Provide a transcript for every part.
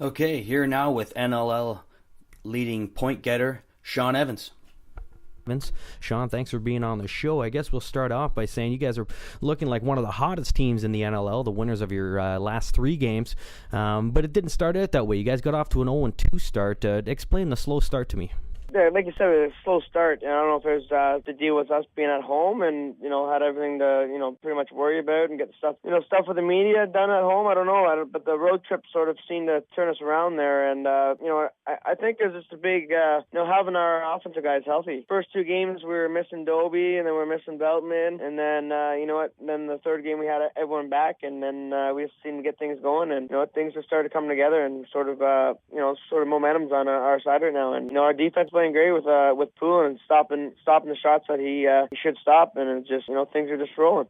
Okay, here now with NLL leading point getter Shawn Evans. Shawn, thanks for being on the show. I guess we'll start off by saying you guys are looking like one of the hottest teams in the NLL, the winners of your last 3 games. But it didn't start out that way. You guys got off to an 0-2 start. Explain the slow start to me. Yeah, like you said, it was a slow start, and I don't know if it was to deal with us being at home and, had everything to, pretty much worry about and get stuff with the media done at home. I don't know, but the road trip sort of seemed to turn us around there, and, I think it was just a big, having our offensive guys healthy. First 2 games, we were missing Dobie, and then we were missing Beltman, and then, then the third game we had everyone back, and then we just seemed to get things going, and, things just started coming together, and sort of momentum's on our side right now, and, our defense playing great with Poole and stopping the shots that he should stop, and it's just things are just rolling.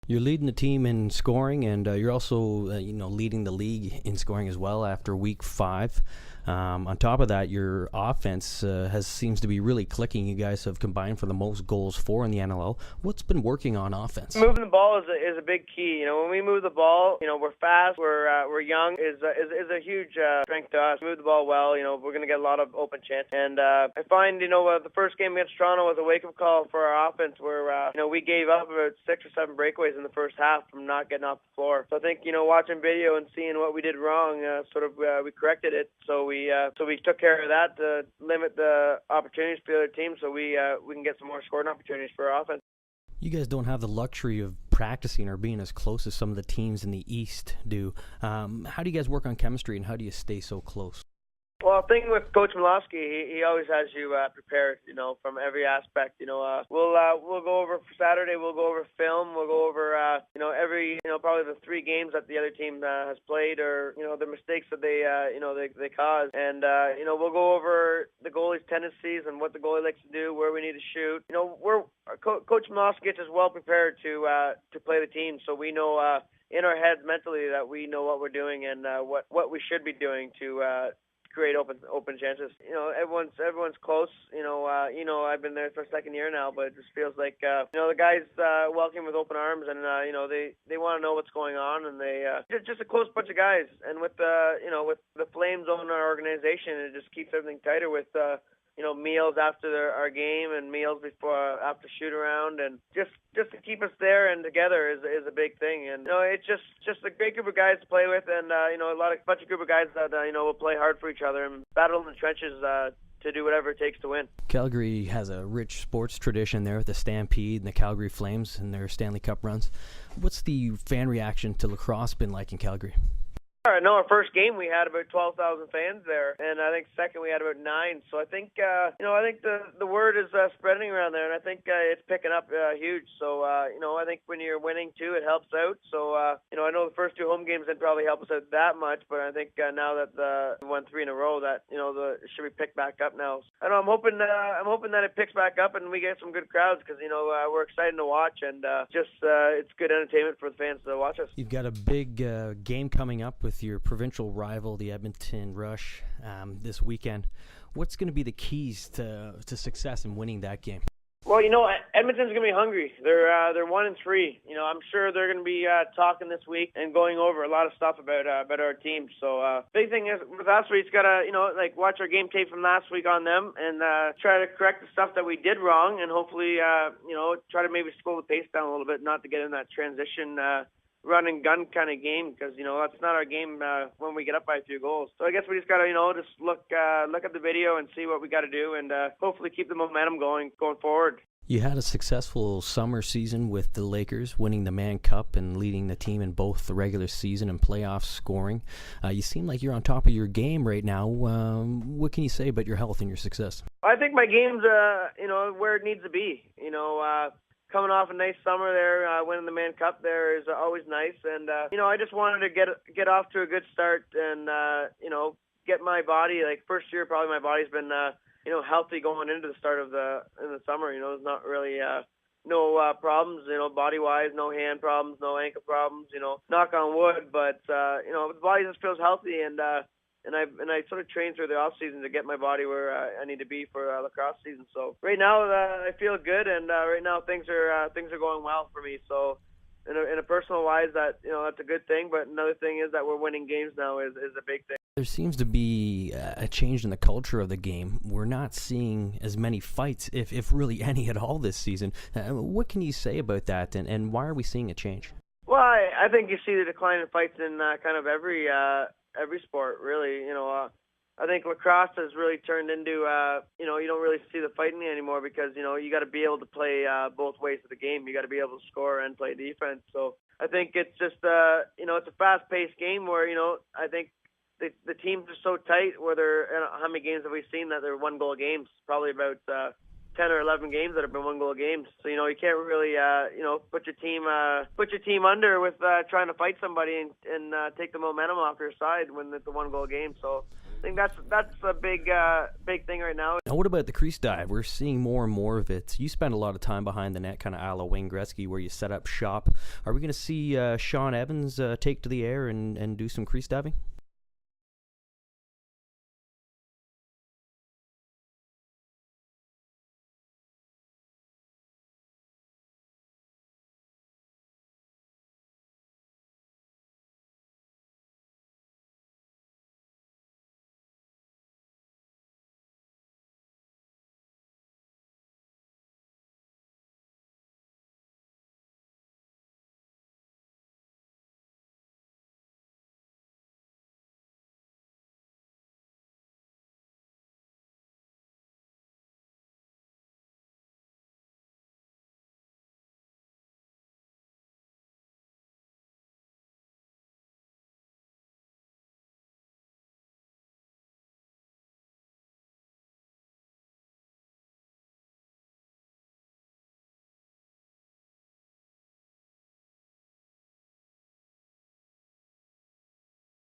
You're leading the team in scoring, and you're also leading the league in scoring as well after week 5. On top of that, your offense seems to be really clicking. You guys have combined for the most goals for in the NLL. What's been working on offense? Moving the ball is a big key. When we move the ball, we're fast, we're young, is a huge strength to us. Move the ball well, we're going to get a lot of open chances. And I find, the first game against Toronto was a wake-up call for our offense where, we gave up about 6 or 7 breakaways in the first half from not getting off the floor. So I think, watching video and seeing what we did wrong, we corrected it. So we took care of that to limit the opportunities for the other team, so we can get some more scoring opportunities for our offense. You guys don't have the luxury of practicing or being as close as some of the teams in the East do. How do you guys work on chemistry, and how do you stay so close? Well, the thing with Coach Milosky, he always has you prepared, from every aspect. We'll go over for Saturday. We'll go over film. We'll go over, every, probably the 3 games that the other team has played, or the mistakes that they cause, and we'll go over the goalie's tendencies and what the goalie likes to do, where we need to shoot. Coach Milosky gets us well prepared to play the team, so we know in our heads mentally that we know what we're doing and what we should be doing to create open chances. Everyone's close. I've been there for a second year now, but it just feels like the guys welcome with open arms, and they want to know what's going on, and they just a close bunch of guys. And with with the Flames on our organization, it just keeps everything tighter with meals after our game and meals after shoot around, and just to keep us there and together is a big thing. And it's just a great group of guys to play with, and bunch of group of guys that will play hard for each other and battle in the trenches to do whatever it takes to win. Calgary has a rich sports tradition there with the Stampede and the Calgary Flames and their Stanley Cup runs. What's the fan reaction to lacrosse been like in Calgary? Our first game we had about 12,000 fans there, and I think second we had about 9. So I think I think the word is spreading around there, and I think it's picking up huge. So I think when you're winning too, it helps out. So I know the first 2 home games didn't probably help us out that much, but I think now that we won 3 in a row, that it should be picked back up now. I know I'm hoping that it picks back up and we get some good crowds, because we're excited to watch, and it's good entertainment for the fans to watch us. You've got a big game coming up with your provincial rival, the Edmonton Rush, this weekend. What's going to be the keys to success in winning that game? Well, Edmonton's going to be hungry. They're 1-3. I'm sure they're going to be talking this week and going over a lot of stuff about our team. So big thing is with us, we just got to watch our game tape from last week on them and try to correct the stuff that we did wrong, and hopefully try to maybe slow the pace down a little bit, not to get in that transition run and gun kind of game, because that's not our game when we get up by a few goals. So I guess we just gotta just look at the video and see what we got to do, and hopefully keep the momentum going forward. You had a successful summer season with the Lakers, winning the Mann Cup and leading the team in both the regular season and playoff scoring. You seem like you're on top of your game right now. What can you say about your health and your success? I think my game's where it needs to be. Coming off a nice summer there, winning the Mann Cup there is always nice, and I just wanted to get off to a good start and get my body, first year probably my body's been healthy going into the start of the summer. There's not really no problems, body wise, no hand problems, no ankle problems, knock on wood, but the body just feels healthy, and I sort of trained through the off season to get my body where I need to be for lacrosse season. So right now I feel good, and right now things are going well for me. So in a personal wise, that's a good thing. But another thing is that we're winning games now is a big thing. There seems to be a change in the culture of the game. We're not seeing as many fights, if really any at all, this season. What can you say about that, and why are we seeing a change? Well, I think you see the decline in fights in kind of every sport, really. I think lacrosse has really turned into, you don't really see the fighting anymore because, you got to be able to play both ways of the game. You got to be able to score and play defense. So I think it's just, it's a fast-paced game where, I think the teams are so tight. How many games have we seen that they're one-goal games? Probably about 10 or 11 games that have been one-goal games. So, you can't really, put your team under with trying to fight somebody and take the momentum off your side when it's a one-goal game. So I think that's a big thing right now. Now, what about the crease dive? We're seeing more and more of it. You spend a lot of time behind the net, kind of a la Wayne Gretzky, where you set up shop. Are we going to see Shawn Evans take to the air and do some crease diving?